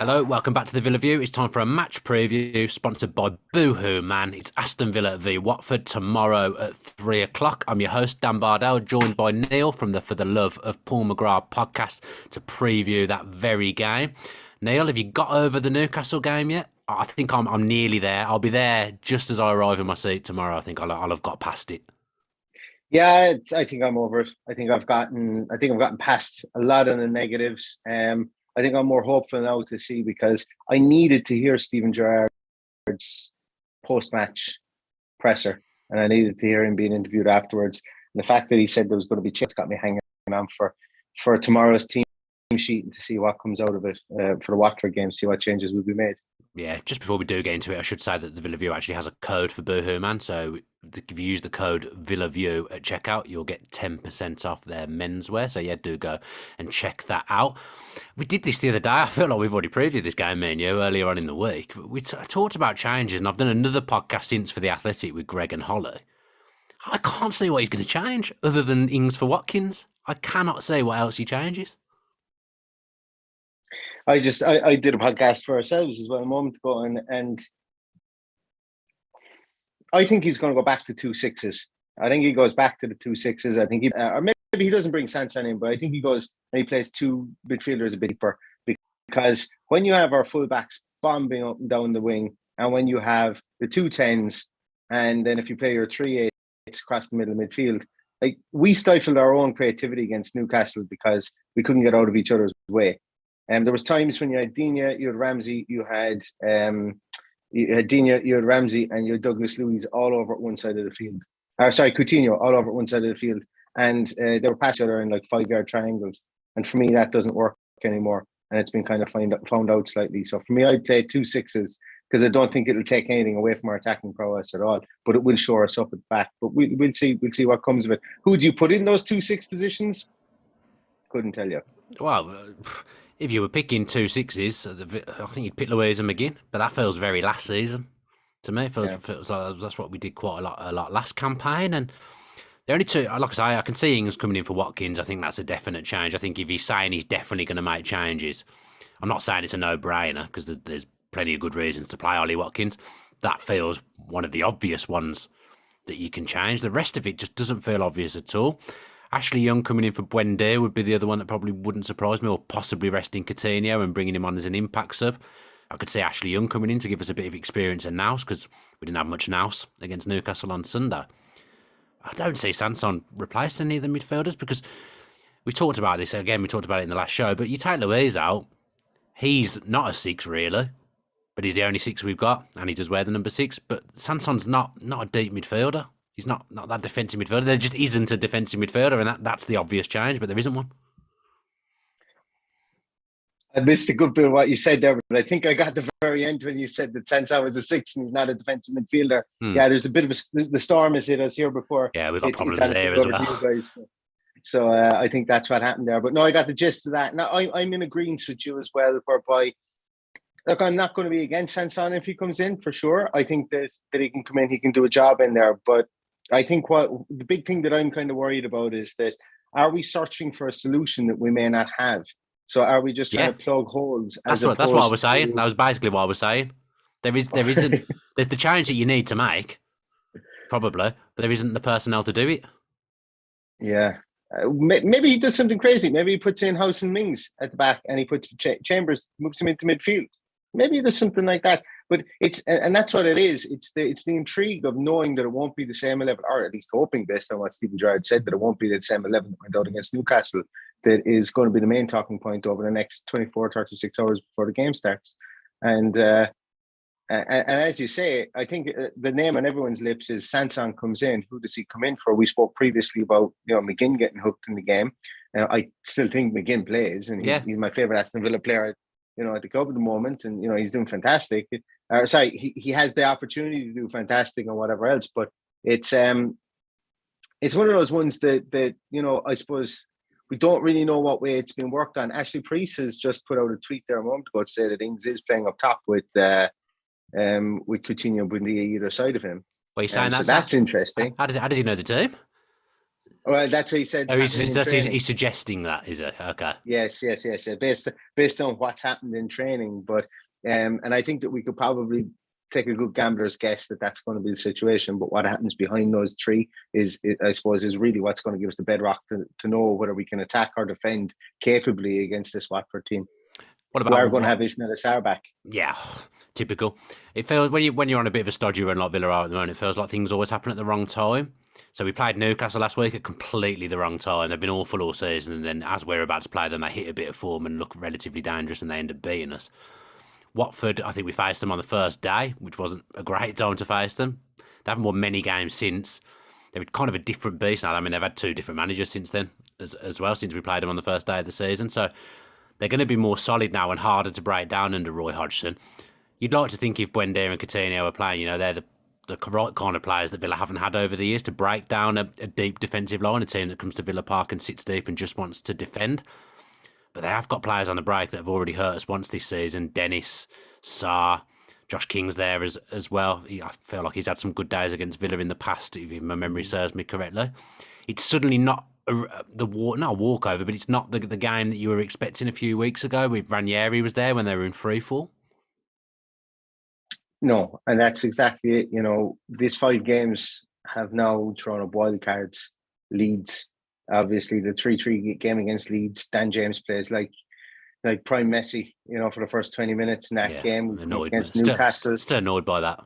Hello, welcome back to the Villa View. It's time for a match preview sponsored by Boohoo Man. It's Aston Villa v Watford tomorrow at 3 o'clock. I'm your host, Dan Bardell, joined by Neil from the For the Love of Paul McGrath podcast to preview that very game. Neil, have you got over the Newcastle game yet? I think I'm nearly there. I'll be there just as I arrive in my seat tomorrow. I think I'll have got past it. Yeah, I think I'm over it. I think I've gotten past a lot of the negatives. I think I'm more hopeful now to see, because I needed to hear Steven Gerrard's post-match presser, and I needed to hear him being interviewed afterwards. And the fact that he said there was going to be chips got me hanging on for tomorrow's team sheet and to see what comes out of it for the Watford game, see what changes will be made. Yeah, just before we do get into it, I should say that the Villa View actually has a code for Boohoo Man. So if you use the code VillaView at checkout, you'll get 10% off their menswear. So yeah, do go and check that out. We did this the other day. I feel like we've already previewed this game, me and you, earlier on in the week. We talked about changes, and I've done another podcast since for The Athletic with Greg and Holly. I can't see what he's going to change other than Ings for Watkins. I cannot see what else he changes. I did a podcast for ourselves as well a moment ago, and I think he's going to go back to 2-6s. I think he goes back to the 2-6s. I think or maybe he doesn't bring Sanson in, but I think he goes and he plays two midfielders a bit deeper, because when you have our fullbacks bombing up and down the wing, and when you have the 2 10s, and then if you play your 3 8s across the middle of midfield, like, we stifled our own creativity against Newcastle because we couldn't get out of each other's way. There was times when you had Digne, you had Ramsey, you had Digne, you had Ramsey, and you had Douglas Luiz all over at one side of the field. Coutinho all over at one side of the field, and they were past each other in like 5-yard triangles. And for me, that doesn't work anymore, and it's been kind of found out slightly. So for me, I'd play 2-6s, because I don't think it'll take anything away from our attacking prowess at all, but it will shore us up at the back. But we'll see what comes of it. Who do you put in those 2-6 positions? Couldn't tell you. Well, if you were picking 2-6s, I think you'd pick Luiz and McGinn, but that feels very last season to me. It feels like that's what we did quite a lot last campaign. And the only two, like I say, I can see Ings coming in for Watkins. I think that's a definite change. I think if he's saying he's definitely going to make changes, I'm not saying it's a no-brainer, because there's plenty of good reasons to play Ollie Watkins. That feels one of the obvious ones that you can change. The rest of it just doesn't feel obvious at all. Ashley Young coming in for Buendia would be the other one that probably wouldn't surprise me, or possibly resting Coutinho and bringing him on as an impact sub. I could see Ashley Young coming in to give us a bit of experience in Nous, because we didn't have much Nous against Newcastle on Sunday. I don't see Sanson replace any of the midfielders, because we talked about this again. We talked about it in the last show, but you take Luiz out, he's not a 6 really, but he's the only 6 we've got, and he does wear the number 6. But Sanson's not a deep midfielder. He's not that defensive midfielder. There just isn't a defensive midfielder, and that's the obvious change, but there isn't one. I missed a good bit of what you said there, but I think I got the very end when you said that Sanson was a 6 and he's not a defensive midfielder. Yeah, there's a bit of the storm has hit us here before. Yeah, we've got problems there as well. So I think that's what happened there. But no, I got the gist of that. Now, I'm in agreement with you as well, whereby, look, I'm not going to be against Sanson if he comes in, for sure. I think that he can come in, he can do a job in there. But I think what the big thing that I'm kind of worried about is that, are we searching for a solution that we may not have? So are we just trying to plug holes? That's what I was saying. That was basically what I was saying. There's the change that you need to make, probably, but there isn't the personnel to do it. Yeah. Maybe he does something crazy. Maybe he puts in House and Mings at the back, and he puts Chambers, moves him into midfield. Maybe there's something like that. But and that's what it is. It's the intrigue of knowing that it won't be the same 11, or at least hoping, based on what Steven Gerrard said, that it won't be the same 11 that went out against Newcastle, that is going to be the main talking point over the next 24, 36 hours before the game starts. And as you say, I think the name on everyone's lips is Sanson comes in. Who does he come in for? We spoke previously about McGinn getting hooked in the game. I still think McGinn plays, and he's my favourite Aston Villa player, at the club at the moment, and he's doing fantastic. He has the opportunity to do fantastic and whatever else, but it's one of those ones that I suppose we don't really know what way it's been worked on. Ashley Priest has just put out a tweet there a moment ago to say that Ings is playing up top with Coutinho and Buendia either side of him. Well, you're saying so that's interesting. How does he know the team? Well, that's what he said. Oh, Training. he's suggesting that, is it? Okay. Yes. Yeah. Based on what's happened in training, but and I think that we could probably take a good gambler's guess that that's going to be the situation. But what happens behind those three I suppose, is really what's going to give us the bedrock to know whether we can attack or defend capably against this Watford team. What We are going to have Ismail Assar back. Yeah, typical. It feels when you're on a bit of a stodgy run like Villa are at the moment, it feels like things always happen at the wrong time. So we played Newcastle last week at completely the wrong time. They've been awful all season, and then as we're about to play them, they hit a bit of form and look relatively dangerous, and they end up beating us. Watford, I think we faced them on the first day, which wasn't a great time to face them. They haven't won many games since. They're kind of a different beast now. I mean, they've had two different managers since then as well, since we played them on the first day of the season. So they're going to be more solid now and harder to break down under Roy Hodgson. You'd like to think if Buendia and Coutinho are playing, they're the right kind of players that Villa haven't had over the years to break down a deep defensive line, a team that comes to Villa Park and sits deep and just wants to defend. But they have got players on the break that have already hurt us once this season. Dennis, Sarr, Josh King's there as well. I feel like he's had some good days against Villa in the past, if my memory serves me correctly. It's suddenly not not a walkover, but it's not the game that you were expecting a few weeks ago. With Ranieri was there when they were in free fall. No, and that's exactly it. These 5 games have now thrown up wild cards. Leeds, obviously, the 3-3 game against Leeds, Dan James plays like prime Messi, for the first 20 minutes in that game against Newcastle. Still annoyed by that.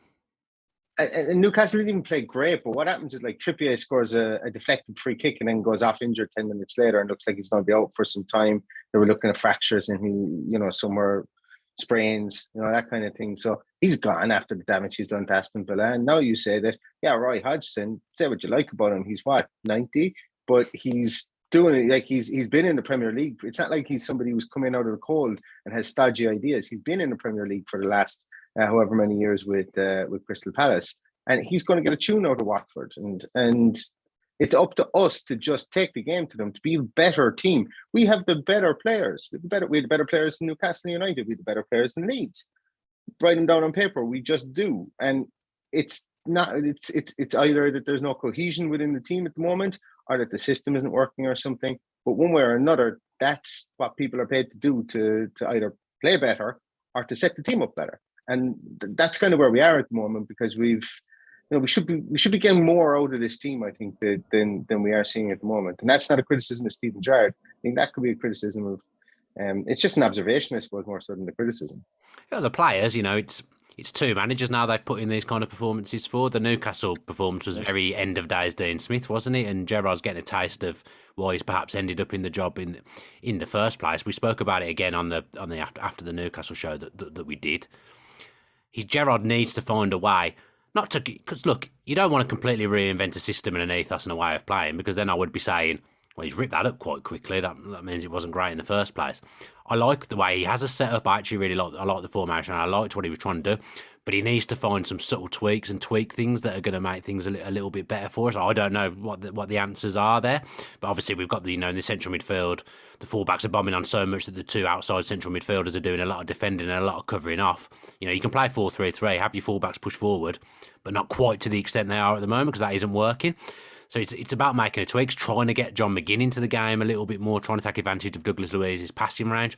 And Newcastle didn't even play great, but what happens is Trippier scores a deflected free kick and then goes off injured 10 minutes later and looks like he's going to be out for some time. They were looking at fractures and he, somewhere sprains, that kind of thing. So he's gone after the damage he's done to Aston Villa. And now you say that, Roy Hodgson, say what you like about him. He's 90, but he's doing it he's been in the Premier League. It's not like he's somebody who's coming out of the cold and has stodgy ideas. He's been in the Premier League for the last however many years with Crystal Palace, and he's going to get a tune out of Watford. And it's up to us to just take the game to them, to be a better team. We have the better players. We have the better players than Newcastle United. We have the better players than Leeds. Write them down on paper. We just do. And it's not. It's either that there's no cohesion within the team at the moment, or that the system isn't working, or something. But one way or another, that's what people are paid to do, to either play better or to set the team up better. And that's kind of where we are at the moment, because we should be getting more out of this team, I think, than we are seeing at the moment. And that's not a criticism of Steven Gerrard. I think that could be a criticism of. It's just an observation, I suppose, more so than the criticism. The players, it's 2 managers now they've put in these kind of performances for. The Newcastle performance was very end of days Dean Smith, wasn't it? And Gerrard's getting a taste of why he's perhaps ended up in the job in the first place. We spoke about it again on the after the Newcastle show that we did. Gerrard needs to find a way, not to, because look, you don't want to completely reinvent a system and an ethos and a way of playing, because then I would be saying, well, he's ripped that up quite quickly. That means it wasn't great in the first place. I like the way he has a setup. I actually really like the formation. I liked what he was trying to do, but he needs to find some subtle tweaks and tweak things that are going to make things a little bit better for us. I don't know what the answers are there, but obviously we've got in the central midfield, the fullbacks are bombing on so much that the 2 outside central midfielders are doing a lot of defending and a lot of covering off. You can play 4-3-3, have your fullbacks push forward, but not quite to the extent they are at the moment, because that isn't working. So it's about making a tweaks, trying to get John McGinn into the game a little bit more, trying to take advantage of Douglas Luiz's passing range.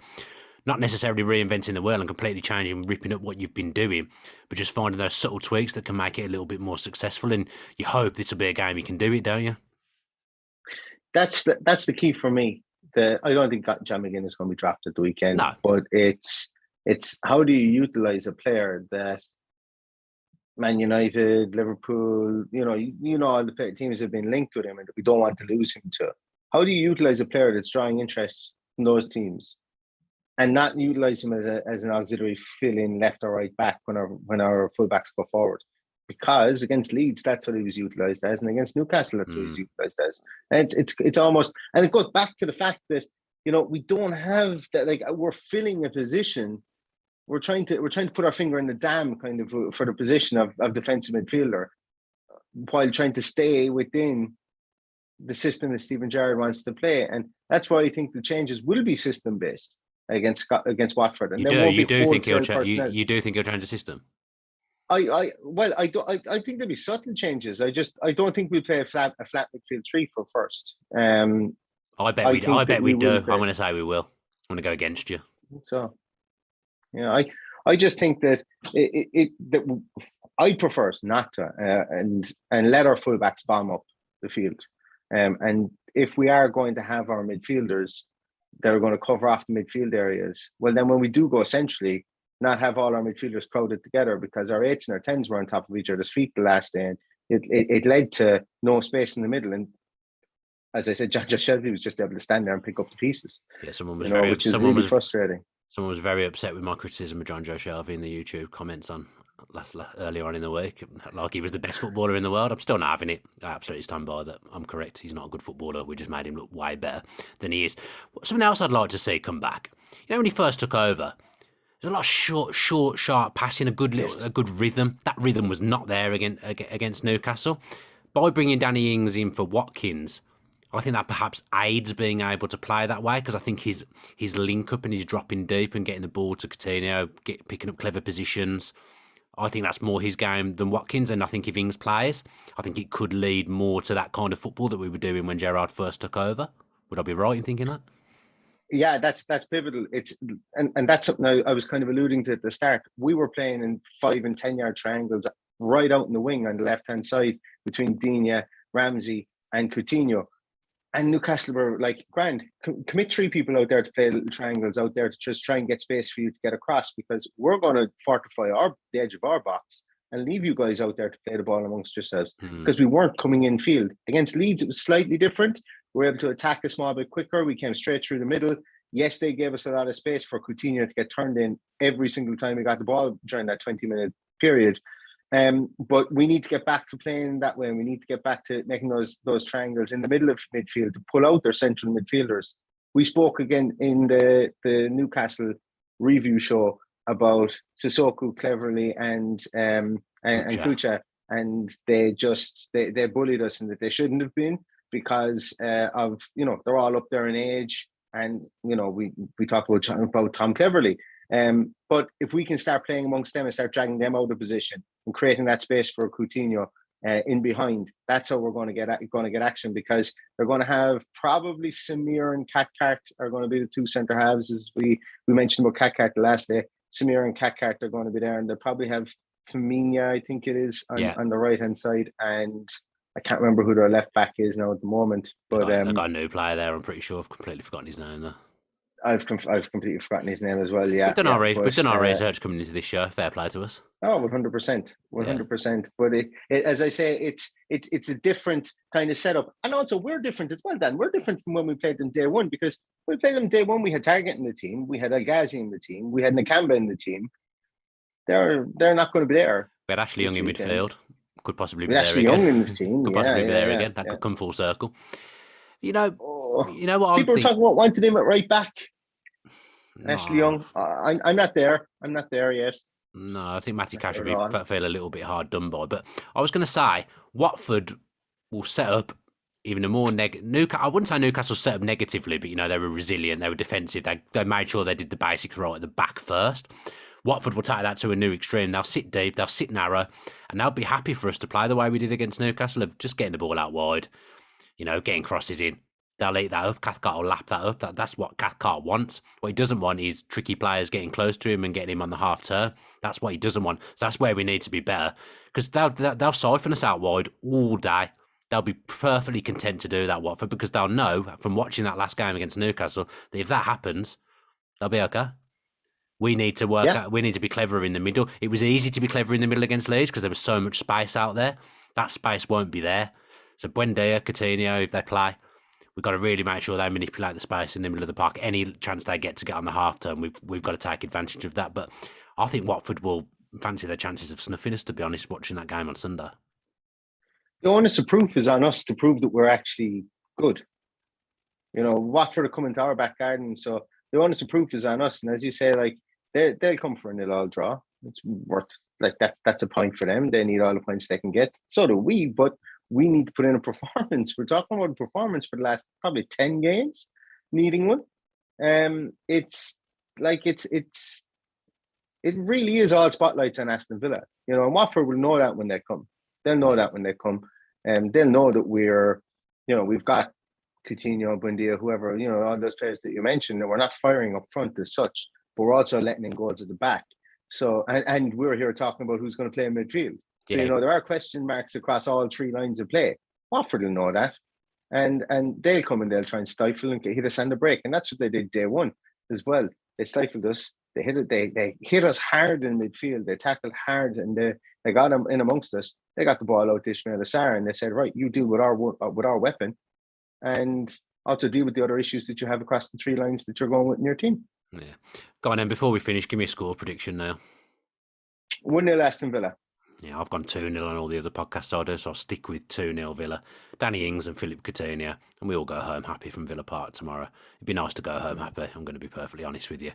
Not necessarily reinventing the wheel and completely changing, ripping up what you've been doing, but just finding those subtle tweaks that can make it a little bit more successful. And you hope this will be a game you can do it, don't you? That's the key for me. I don't think John McGinn is going to be drafted the weekend. No. But it's how do you utilize a player that Man United, Liverpool, all the teams have been linked with him, and we don't want to lose him to. How do you utilize a player that's drawing interest in those teams, and not utilize him as an auxiliary fill-in left or right back when our fullbacks go forward? Because against Leeds, that's what he was utilised as, and against Newcastle, that's what he was utilised as. And it's almost, and it goes back to the fact that we don't have that. We're filling a position. We're trying to put our finger in the dam, kind of, for the position of defensive midfielder, while trying to stay within the system that Steven Gerrard wants to play. And that's why I think the changes will be system based against Watford. And you do think he'll change the system? I think there'll be subtle changes. I don't think we play a flat midfield three for first. I bet I we. think I that bet we we do. will I'm play. going to say we will. I'm going to go against you. So, I just think that that I prefer us not to, and let our fullbacks bomb up the field. And if we are going to have our midfielders that are going to cover off the midfield areas, well, then when we do go centrally, not have all our midfielders crowded together, because our eights and our tens were on top of each other's feet the last day, and it led to no space in the middle. And as I said, Josh Shelby was just able to stand there and pick up the pieces. Yeah, someone was which is really frustrating. Someone was very upset with my criticism of John Joe Shelby in the YouTube comments on earlier on in the week, like he was the best footballer in the world. I'm still not having it. I absolutely stand by that. I'm correct. He's not a good footballer. We just made him look way better than he is. Something else I'd like to see come back. When he first took over, there's a lot of short, sharp passing, a good rhythm. That rhythm was not there against Newcastle. By bringing Danny Ings in for Watkins, I think that perhaps aids being able to play that way, because I think his link up and his dropping deep and getting the ball to Coutinho, picking up clever positions, I think that's more his game than Watkins. And I think if Ings plays, I think it could lead more to that kind of football that we were doing when Gerrard first took over. Would I be right in thinking that? Yeah, that's pivotal. And that's something I was kind of alluding to at the start. We were playing in 5 and 10 yard triangles right out in the wing on the left hand side between Digne, Ramsey, and Coutinho. And Newcastle were like, grand, commit 3 people out there to play little triangles out there to just try and get space for you to get across, because we're going to fortify the edge of our box and leave you guys out there to play the ball amongst yourselves, because we weren't coming in field. Against Leeds, it was slightly different. We were able to attack a small bit quicker. We came straight through the middle. Yes, they gave us a lot of space for Coutinho to get turned in every single time we got the ball during that 20-minute period. But we need to get back to playing that way, and we need to get back to making those triangles in the middle of midfield to pull out their central midfielders. We spoke again in the Newcastle review show about Sissoko, Cleverly, and Kucha, and they bullied us, and that they shouldn't have been, because of they're all up there in age, and we talk about Tom Cleverly. But if we can start playing amongst them and start dragging them out of position and creating that space for Coutinho in behind, that's how we're going to get action, because they're going to have probably Samir and Cathcart are going to be the 2 centre halves, as we mentioned about Cathcart the last day. Samir and Cathcart are going to be there, and they'll probably have Firmino, I think it is, on the right hand side, and I can't remember who their left back is now at the moment. But they've got a new player there. I'm pretty sure. I've completely forgotten his name though. I've completely forgotten his name as well. Yeah, we've done our research coming into this show. Fair play to us. Oh, 100%, 100%. But as I say, it's a different kind of setup, and also we're different as well. Dan, we're different from when we played them day one, because when we played them day one, we had Target in the team, we had El Ghazi in the team, we had Nakamba in the team. They're not going to be there. We had Ashley Young in midfield. Could possibly be there Ashley Young in the team. Could possibly be there again. That could come full circle. You know what? People are talking about wanting him at right back. No. Ashley Young. I'm not there. I'm not there yet. No, I think Matty Cash will feel a little bit hard done by. But I was going to say, Watford will set up even a more I wouldn't say Newcastle set up negatively, but they were resilient. They were defensive. They made sure they did the basics right at the back first. Watford will take that to a new extreme. They'll sit deep, they'll sit narrow, and they'll be happy for us to play the way we did against Newcastle, of just getting the ball out wide, getting crosses in. They'll eat that up. Cathcart will lap that up. That's what Cathcart wants. What he doesn't want is tricky players getting close to him and getting him on the half turn. That's what he doesn't want. So that's where we need to be better, because they'll siphon us out wide all day. They'll be perfectly content to do that, Watford, because they'll know from watching that last game against Newcastle that if that happens, they'll be okay. We need to work out. We need to be cleverer in the middle. It was easy to be clever in the middle against Leeds because there was so much space out there. That space won't be there. So Buendia, Coutinho, if they play, we've got to really make sure they manipulate the space in the middle of the park. Any chance they get to get on the half turn, we've got to take advantage of that. But I think Watford will fancy their chances of snuffing us, to be honest, watching that game on Sunday. The onus of proof is on us to prove that we're actually good. Watford are coming to our back garden, so the onus of proof is on us. And as you say, like, they'll come for a 0-0 draw. It's worth, like, that's a point for them. They need all the points they can get. So do we, but we need to put in a performance. We're talking about a performance for the last probably 10 games, needing one. It's it really is all spotlights on Aston Villa. You know, and Watford will know that when they come. They'll know that when they come. And they'll know that we've got Coutinho, Buendia, whoever, all those players that you mentioned, and we're not firing up front as such, but we're also letting in goals at the back. So, and we're here talking about who's going to play in midfield. So, there are question marks across all three lines of play. Watford will know that. And they'll come and they'll try and stifle and hit us on the break. And that's what they did day one as well. They stifled us. They hit us hard in midfield. They tackled hard and they got them in amongst us. They got the ball out to Ismail Assar and they said, right, you deal with our weapon and also deal with the other issues that you have across the three lines that you're going with in your team. Yeah. Go on then, before we finish, give me a score prediction now. 1-0 Aston Villa. Yeah, I've gone 2-0 on all the other podcasts I do, so I'll stick with 2-0 Villa. Danny Ings and Philip Coutinho, and we all go home happy from Villa Park tomorrow. It'd be nice to go home happy, I'm going to be perfectly honest with you.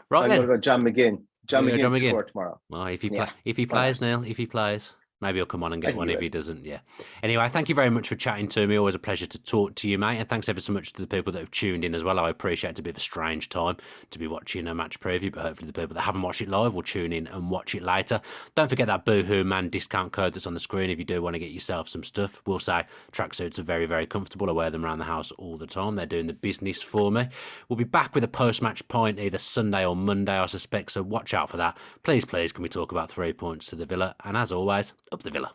Right I'm then. going to go John McGinn. John McGinn to score tomorrow. Well, if he plays, Neil, if he plays. Maybe he'll come on and get one if he doesn't, yeah. Anyway, thank you very much for chatting to me. Always a pleasure to talk to you, mate. And thanks ever so much to the people that have tuned in as well. I appreciate it's a bit of a strange time to be watching a match preview, but hopefully the people that haven't watched it live will tune in and watch it later. Don't forget that Boohoo Man discount code that's on the screen if you do want to get yourself some stuff. We'll say tracksuits are very, very comfortable. I wear them around the house all the time. They're doing the business for me. We'll be back with a post-match point either Sunday or Monday, I suspect, so watch out for that. Please, can we talk about 3 points to the Villa? And as always, up the Villa.